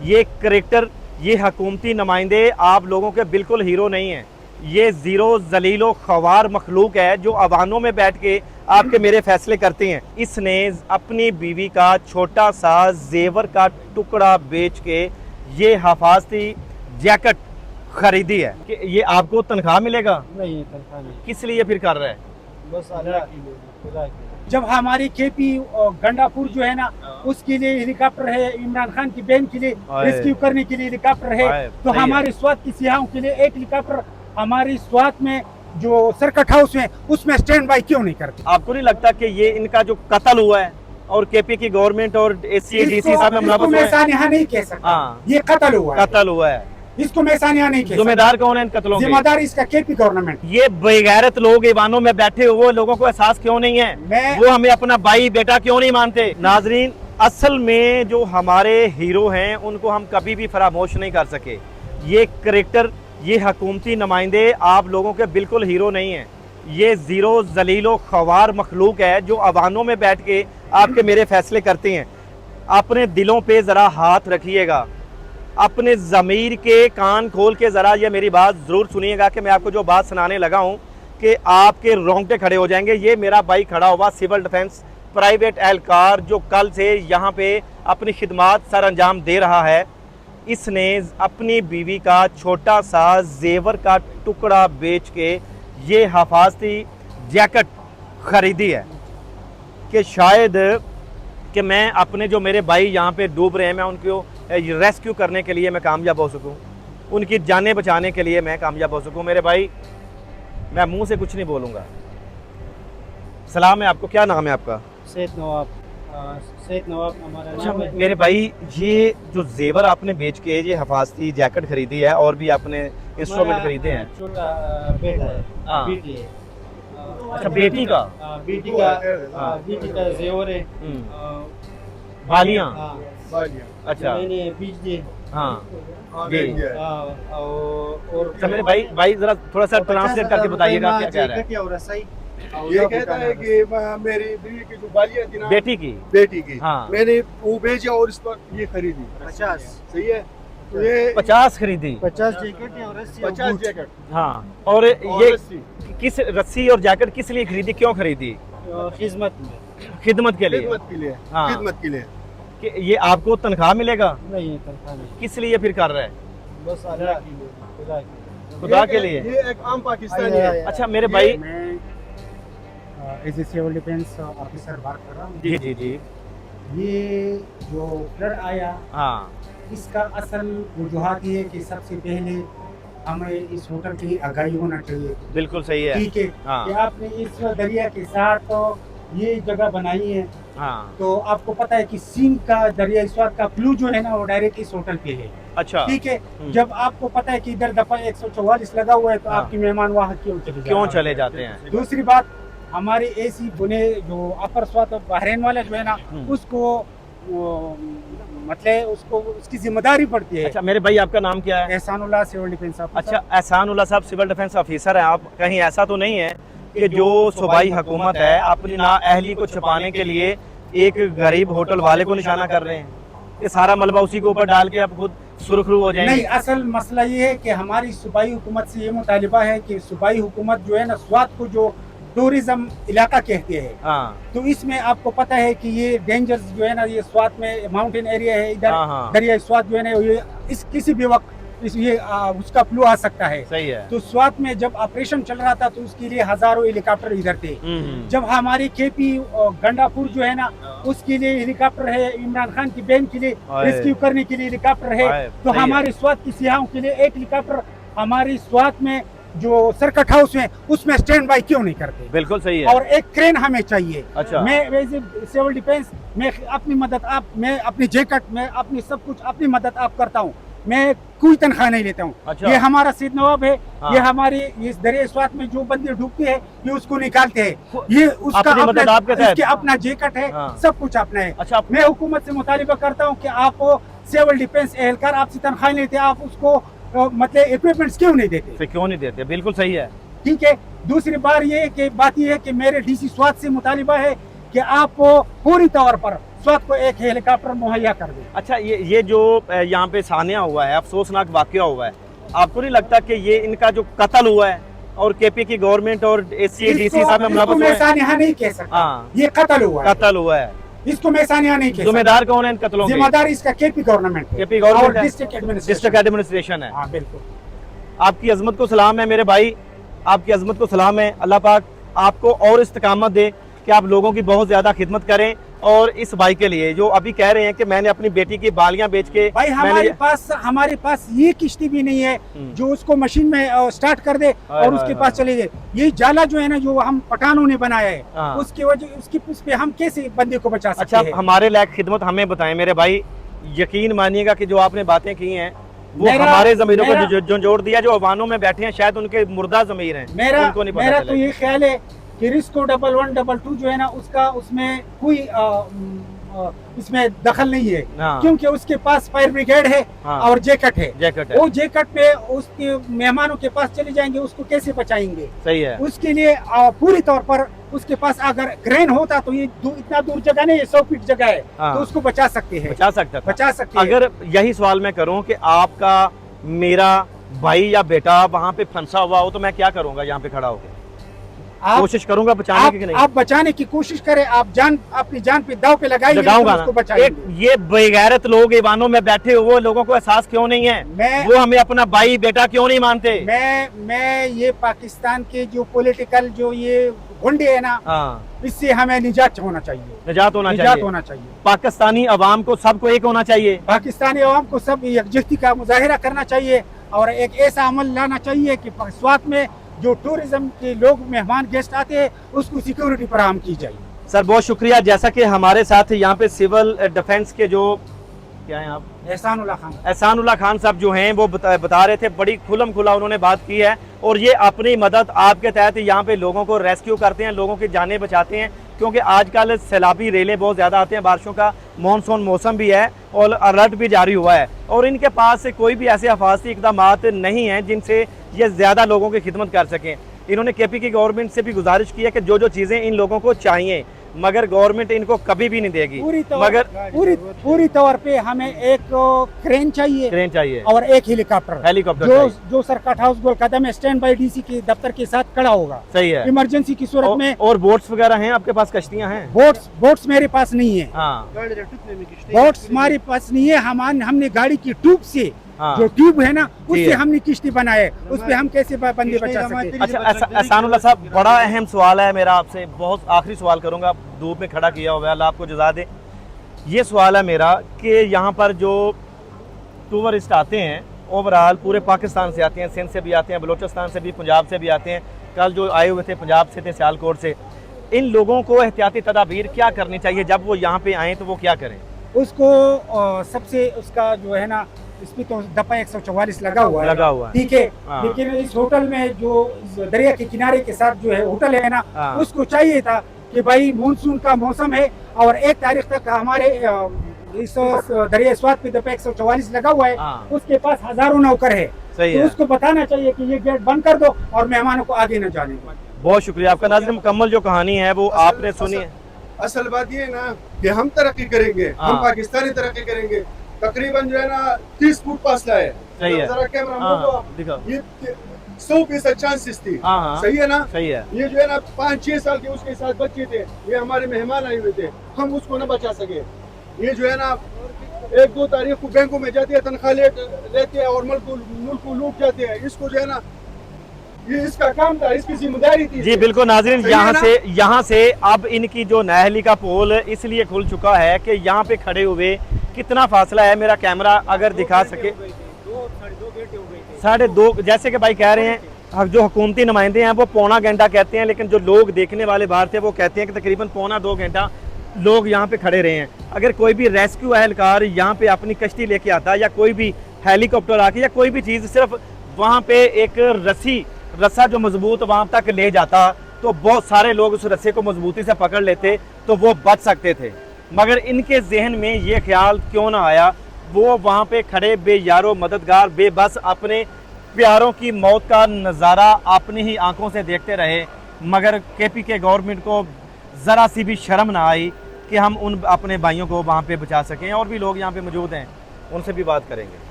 ये करेक्टर, ये हकूमती नुमाइंदे आप लोगों के बिल्कुल हीरो नहीं हैं। ये ज़ीरो जलीलो ख्वार मखलूक है जो अवानों में बैठ के आपके मेरे फैसले करते हैं। इसने अपनी बीवी का छोटा सा जेवर का टुकड़ा बेच के ये हिफाजती जैकेट खरीदी है कि ये आपको तनख्वाह मिलेगा? नहीं, तनख्वाह नहीं, किस लिए फिर कर रहा है? बस अल्लाह के लिए, खुदा के लिए। जब हमारी केपी गंडापुर जो है ना, उसके लिए हेलीकॉप्टर है, इमरान खान की बहन के लिए रेस्क्यू करने के लिए हेलीकॉप्टर है, तो हमारे स्वात की सियाहों के लिए एक हेलीकॉप्टर हमारी स्वात में जो सर्किट हाउस है उसमें स्टैंड बाई क्यों नहीं करते? आपको नहीं लगता कि ये इनका जो कत्ल हुआ है और केपी की गवर्नमेंट और एसीडीसी साहब में मुलाकात मैं सानिया नहीं कह सकता, हाँ, ये कत्ल हुआ है, कत्ल हुआ है, इसको मैं सानिया नहीं कह सकता। जिम्मेदार कौन है इन कत्लों के? जिम्मेदार इसका केपी गवर्नमेंट। ये बेगैरत लोग ईवानों में बैठे हुए लोगों को एहसास क्यों नहीं है? वो हमें अपना भाई बेटा क्यों नहीं मानते? नाजरीन, असल में जो हमारे हीरो हैं उनको हम कभी भी फरामोश नहीं कर सके। ये करेक्टर, ये हकूमती नुमाइंदे आप लोगों के बिल्कुल हीरो नहीं हैं। ये ज़ीरो जलीलो ख्वार मखलूक है जो अवानों में बैठ के आपके मेरे फैसले करते हैं। अपने दिलों पे ज़रा हाथ रखिएगा, अपने ज़मीर के कान खोल के ज़रा ये मेरी बात ज़रूर सुनिएगा कि मैं आपको जो बात सुनाने लगा हूँ कि आपके रोंगटे खड़े हो जाएंगे। ये मेरा भाई खड़ा हुआ सिविल डिफेंस प्राइवेट एहलकार जो कल से यहाँ पे अपनी खिदमात सर अंजाम दे रहा है। इसने अपनी बीवी का छोटा सा जेवर का टुकड़ा बेच के ये हिफाजती जैकेट खरीदी है कि शायद कि मैं अपने जो मेरे भाई यहाँ पे डूब रहे हैं मैं उनको रेस्क्यू करने के लिए मैं कामयाब हो सकूँ, उनकी जानें बचाने के लिए मैं कामयाब हो सकूँ। मेरे भाई, मैं मुंह से कुछ नहीं बोलूँगा। सलाम है आपको, क्या नाम है आपका? सैयद नवाब। सैयद नवाब हमारा नाम है। मेरे भाई, ये जो जेवर आपने बेच के ये हिफाजती जैकेट खरीदी है और भी आपने इंस्ट्रूमेंट खरीदे हैं? छोटा बेटा है, हाँ। बेटी है। अच्छा, बेटी का? बेटी का जेवर है, बालियाँ? अच्छा, मैंने बेच दिए। हाँ जी। और अच्छा मेरे भाई जरा थोड़ा सा ट्रांसलेट करके बताइएगा क्या कह रहा है? ये कहता है कि मेरी बीवी की जो बालियां थी ना, बेटी की, हाँ, मैंने वो बेचा और इस पर ये खरीदी 50। सही है, तो ये 50 खरीदी? 50 जैकेट और 50 जैकेट। हाँ, और ये किस रस्सी और जैकेट किस लिए खरीदी, क्यों खरीदी? खिदमत में, खिदमत के लिए? खिदमत के लिए, हाँ। खिदमत के लिए। कि ये आपको तनख्वाह मिलेगा? नहीं, तनख्वाह नहीं, किस लिए फिर कर रहा है? बस अल्लाह के लिए, खुदा के लिए। खुदा के लिए? ये एक आम पाकिस्तानी है। अच्छा मेरे भाई, मैं as a civil defence officer बात कर रहा हूँ। जी जी जी, ये जो फ्लड आया, हाँ इसका असल वजूहत ये है कि सबसे पहले हमें इस होटल की आगाही होना चाहिए। बिल्कुल सही है। ठीक है, हाँ। कि आपने इस दरिया के साथ तो ये जगह बनाई है, हाँ, तो आपको पता है कि सीन का दरिया स्वाद का फ्लू जो है ना वो डायरेक्ट इस होटल पे है। अच्छा ठीक है, जब आपको पता है कि इधर दफा 144 लगा हुआ है तो हाँ। आपके मेहमान वहाँ क्यों चले जाते हैं? दूसरी बात, हमारे एसी बुने जो अपर स्वाद बहरीन वाला जो है ना उसको मतलब उसको उसकी जिम्मेदारी पड़ती है। अच्छा मेरे भाई, आपका नाम क्या है? Ehsanullah civil defence officer. अच्छा, एहसानुल्लाह साहब सिविल डिफेंस ऑफिसर हैं आप। कहीं ऐसा तो नहीं है कि जो सूबाई हुकूमत है अपनी नाअहली को छुपाने के लिए एक गरीब होटल वाले को निशाना कर रहे हैं? ये सारा मलबा उसी के ऊपर डाल के आप खुद सुरखरू हो जाएंगे? नहीं, असल मसला ये है कि हमारी सूबाई हुकूमत से ये मुतालिबा है कि सूबाई हुकूमत जो है ना स्वाद को जो टूरिज्म इलाका कहते हैं, हाँ। तो इसमें आपको पता है कि ये डेंजर्स जो है ना, ये स्वाद में माउंटेन एरिया है, इधर हाँ। दरिया स्वाद जो है ना ये इस किसी भी वक्त उसका फ्लू आ सकता है। सही है। तो स्वाद में जब ऑपरेशन चल रहा था तो उसके लिए हजारों हेलीकॉप्टर इधर थे। जब हमारी केपी गंडापुर जो है ना उसके लिए हेलीकॉप्टर है, इमरान खान की बहन के लिए रेस्क्यू करने के लिए हेलीकॉप्टर है, तो हमारे स्वाद की सियाहों के लिए एक हेलीकॉप्टर हमारी स्वाद में जो सर्किट हाउस है उसमें स्टैंड बाई क्यों नहीं करते? बिल्कुल सही है। और एक क्रेन हमें चाहिए। अच्छा। मैं सिविल डिफेंस, मैं अपनी मदद मैं अपनी जैकेट, मैं अपनी सब कुछ अपनी मदद आप करता हूँ, मैं कोई तनख्वाह नहीं लेता हूँ। अच्छा। ये हमारा सैयद नवाब है। हाँ। ये हमारी इस दरिया स्वाद में जो बंदे डूबते हैं ये उसको निकालते हैं, ये उसका अपनी मदद आपके तहत? इसके अपना जैकेट है। हाँ। सब कुछ अपना है। अच्छा, मैं हुकूमत से मुतालिबा करता हूँ कि आप सिविल डिफेंस एहलकार आपसे तनख्वाह लेते, आप उसको मतलब इक्विपमेंट्स क्यों नहीं देते? क्यों नहीं देते? बिल्कुल सही है। ठीक है। दूसरी बात ये है कि मेरे डीसी स्वाद से मुतालिबा है कि आप पूरी तौर पर स्वात को एक हेलीकॉप्टर मुहैया कर दे। अच्छा, ये जो यहाँ पे सान्या हुआ है, अफसोसनाक वाकया हुआ है, आपको नहीं लगता कि ये इनका जो कत्ल हुआ है और केपी की गवर्नमेंट और डीसी साहब में इसको मैं सानिया नहीं कह सकता, हाँ, ये कत्ल हुआ है, कत्ल हुआ है। इसको मैं सानिया नहीं कह सकता। जिम्मेदार कौन है इन कत्लों के? जिम्मेदार इसका केपी गवर्नमेंट है, केपी गवर्नमेंट और है, डिस्ट्रिक्ट एडमिनिस्ट्रेशन है। हाँ बिल्कुल। आपकी अजमत को सलाम है मेरे भाई, आपकी अजमत को सलाम है। अल्लाह पाक आपको और इस्तिकामत दे कि आप लोगों की बहुत ज्यादा खिदमत करें। और इस भाई के लिए जो अभी कह रहे हैं कि मैंने अपनी बेटी की बालियां बेच के भाई हमारे पास ये किश्ती भी नहीं है जो उसको मशीन में स्टार्ट कर दे और उसके पास चले जाए। ये जाला जो है ना, जो हम पठानों ने बनाया है, उसकी वजह उसकी उस पे हम कैसे बंदे को बचा सकते हैं? अच्छा, हमारे लायक खिदमत हमें बताएं मेरे भाई। यकीन मानिएगा कि जो आपने बातें की हैं वो हमारे जमीरों को जो जोड़ दिया, जो अवानों में बैठे हैं शायद उनके मुर्दा जमीर हैं, उनको नहीं पता। मेरा तो ये ख्याल है कि रिस्को 1112 जो है ना, उसका उसमें कोई इसमें दखल नहीं है, क्योंकि उसके पास फायर ब्रिगेड है और जैकेट है। वो जैकेट पे उसके मेहमानों के पास चले जाएंगे, उसको कैसे बचाएंगे? सही है। उसके लिए पूरी तौर पर उसके पास अगर क्रेन होता तो ये इतना दूर जगह नहीं है, 100 फीट जगह है, तो उसको बचा सकते हैं, बचा सकते हैं। अगर यही सवाल मैं करूं कि आपका मेरा भाई या बेटा वहाँ पे फंसा हुआ हो तो मैं क्या करूंगा? यहाँ पे खड़ा होकर कोशिश करूंगा बचाने की नहीं? आप बचाने की कोशिश करें, आप अपनी जान पे दाव पे लगाइए, उसको बचाएंगे। ये बेगैरत लोग ईवानों में बैठे हुए लोगों को एहसास क्यों नहीं है? वो हमें अपना भाई बेटा क्यों नहीं मानते? मैं ये पाकिस्तान के जो पॉलिटिकल जो ये गुंडे है ना, इससे हमें निजात होना चाहिए, निजात होना चाहिए। पाकिस्तानी अवाम को सबको एक होना चाहिए, पाकिस्तानी अवाम को सब यकजहती का मुजाहिरा करना चाहिए और एक ऐसा अमल लाना चाहिए कि स्वात में जो टूरिज्म के लोग मेहमान गेस्ट आते हैं उसको सिक्योरिटी फराहम की जाए। सर बहुत शुक्रिया। जैसा कि हमारे साथ यहाँ पे सिविल डिफेंस के जो क्या हैं आप, एहसानुल्लाह खान साहब जो हैं वो बता रहे थे, बड़ी खुलम खुला उन्होंने बात की है और ये अपनी मदद आपके तहत यहाँ पे लोगों को रेस्क्यू करते हैं, लोगों की जानें बचाते हैं, क्योंकि आजकल सैलाबी रेलें बहुत ज़्यादा आते हैं, बारिशों का मानसून मौसम भी है और अलर्ट भी जारी हुआ है और इनके पास से कोई भी ऐसे हिफाजती इक़दाम नहीं हैं जिनसे ये ज़्यादा लोगों की खिदमत कर सकें। इन्होंने केपी की गवर्नमेंट से भी गुजारिश की है कि जो चीज़ें इन लोगों को चाहिए, मगर गवर्नमेंट इनको कभी भी नहीं देगी। पूरी तौर पे हमें एक क्रेन चाहिए और एक हेलीकॉप्टर जो सरकट हाउस गोल कदम है, स्टैंड बाई डीसी के दफ्तर के साथ खड़ा होगा। सही है। इमरजेंसी की सूरत में। और बोट्स वगैरह हैं आपके पास? कश्तियां हैं? बोट्स मेरे पास नहीं है, बोट्स हमारे पास नहीं है। हमने गाड़ी की ट्यूब से जो ट्यूब है ना, उससे हमने किश्ती बनाए, उस पे हम कैसे बंदे बचा सकते हैं? अच्छा एहसानुल्लाह साहब, बड़ा अहम सवाल है मेरा आपसे, बहुत आखिरी सवाल करूंगा, धूप में खड़ा किया हुआ है, अल्लाह आपको जज़ा दे। ये सवाल है मेरा कि यहाँ पर जो टूरिस्ट आते हैं ओवरऑल पूरे पाकिस्तान से आते हैं, सिंध से भी आते हैं, बलूचिस्तान से भी, पंजाब से भी आते हैं, कल जो आए हुए थे पंजाब से थे, सियालकोट से। इन लोगों को एहतियाती तदाबीर क्या करनी चाहिए जब वो यहाँ पे आए तो वो क्या करें? उसको सबसे उसका जो है ना, इसमें तो दफा 144 लगा हुआ है, ठीक है, लेकिन इस होटल में जो दरिया के किनारे के साथ जो है होटल है ना, उसको चाहिए था कि भाई मानसून का मौसम है और 1 तारीख तक हमारे इस दरिया स्वात पे दफा 144 लगा हुआ है, उसके पास हजारों नौकर है, तो उसको बताना चाहिए कि ये गेट बंद कर दो और मेहमानों को आगे न जाने दो। बहुत शुक्रिया आपका। नाज़रीन, मुकम्मल जो कहानी है वो आपने सुनी है। असल बात ये है ना कि हम तरक्की करेंगे, हम पाकिस्तानी तरक्की करेंगे, तकरीबन जो है ना 30 फुट फासला है। सही है। जरा कैमरा ये 100% चांसेस थी। सही है ना? सही है। ये जो है ना 5-6 साल के उसके साथ बच्चे थे, ये हमारे मेहमान आए हुए थे, हम उसको न बचा सके। ये जो है ना 1-2 तारीख को बैंकों में जाते हैं, तनख्वाह लेते हैं और मुल्क को लूट जाते हैं। इसको जो है ना, ये इसका काम था, इसकी जिम्मेदारी थी। जी बिल्कुल। नाज़रीन, यहाँ से अब इनकी जो नहली का पोल इसलिए खुल चुका है कि यहाँ पे खड़े हुए कितना फासला है, मेरा कैमरा अगर दिखा सके, 2.5 जैसे कि भाई कह रहे हैं, जो हुकूमती नुमाइंदे हैं वो 1.25 घंटा कहते हैं, लेकिन जो लोग देखने वाले बाहर थे वो कहते हैं कि तकरीबन 1.25-2 घंटा लोग यहाँ पे खड़े रहे हैं। अगर कोई भी रेस्क्यू एहलकार यहाँ पे अपनी कश्ती लेके आता या कोई भी हेलीकॉप्टर आके या कोई भी चीज़ सिर्फ वहाँ पे एक रस्सा जो मजबूत वहाँ तक ले जाता तो बहुत सारे लोग उस रस्से को मजबूती से पकड़ लेते तो वो बच सकते थे, मगर इनके जहन में ये ख्याल क्यों ना आया? वो वहाँ पे खड़े बेयारो मददगार बेबस अपने प्यारों की मौत का नज़ारा अपनी ही आंखों से देखते रहे, मगर केपी के गवर्नमेंट को ज़रा सी भी शर्म ना आई कि हम उन अपने भाइयों को वहाँ पे बचा सकें। और भी लोग यहाँ पे मौजूद हैं, उनसे भी बात करेंगे।